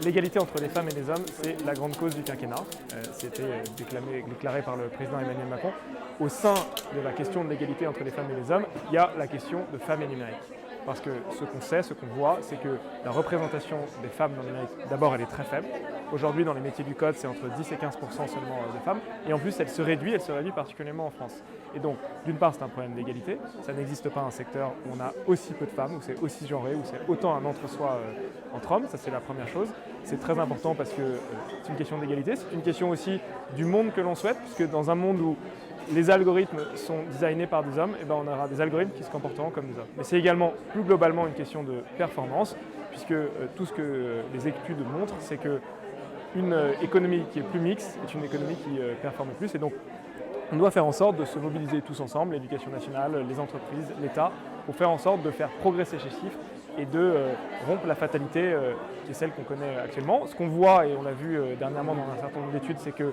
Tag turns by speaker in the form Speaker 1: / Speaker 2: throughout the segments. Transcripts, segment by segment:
Speaker 1: L'égalité entre les femmes et les hommes, c'est la grande cause du quinquennat. C'était déclaré par le président Emmanuel Macron. Au sein de la question de l'égalité entre les femmes et les hommes, il y a la question de femmes et numérique. Parce que ce qu'on sait, ce qu'on voit, c'est que la représentation des femmes dans le numérique, d'abord, elle est très faible. Aujourd'hui, dans les métiers du code, c'est entre 10 et 15% seulement de femmes. Et en plus, elle se réduit particulièrement en France. Et donc, d'une part, c'est un problème d'égalité. Ça n'existe pas un secteur où on a aussi peu de femmes, où c'est aussi genré, où c'est autant un entre-soi entre hommes. Ça, c'est la première chose. C'est très important parce que c'est une question d'égalité. C'est une question aussi du monde que l'on souhaite, puisque dans un monde où les algorithmes sont designés par des hommes, et ben on aura des algorithmes qui se comporteront comme des hommes. Mais c'est également, plus globalement, une question de performance, puisque tout ce que les études montrent, c'est qu'une économie qui est plus mixte est une économie qui performe plus. Et donc, on doit faire en sorte de se mobiliser tous ensemble, l'éducation nationale, les entreprises, l'État, pour faire en sorte de faire progresser ces chiffres et de rompre la fatalité qui est celle qu'on connaît actuellement. Ce qu'on voit, et on l'a vu dernièrement dans un certain nombre d'études, c'est que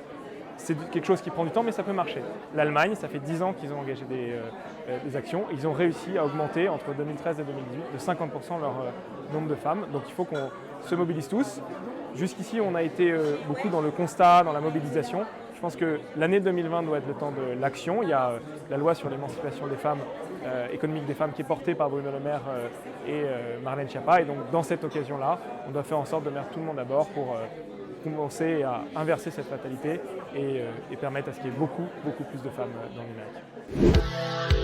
Speaker 1: c'est quelque chose qui prend du temps, mais ça peut marcher. L'Allemagne, ça fait 10 ans qu'ils ont engagé des actions. Ils ont réussi à augmenter entre 2013 et 2018 de 50% leur nombre de femmes. Donc il faut qu'on se mobilise tous. Jusqu'ici, on a été beaucoup dans le constat, dans la mobilisation. Je pense que l'année 2020 doit être le temps de l'action. Il y a la loi sur l'émancipation des femmes, économique des femmes, qui est portée par Bruno Le Maire et Marlène Schiappa. Et donc dans cette occasion-là, on doit faire en sorte de mettre tout le monde à bord pour commencer à inverser cette fatalité et permettre à ce qu'il y ait beaucoup plus de femmes dans le numérique.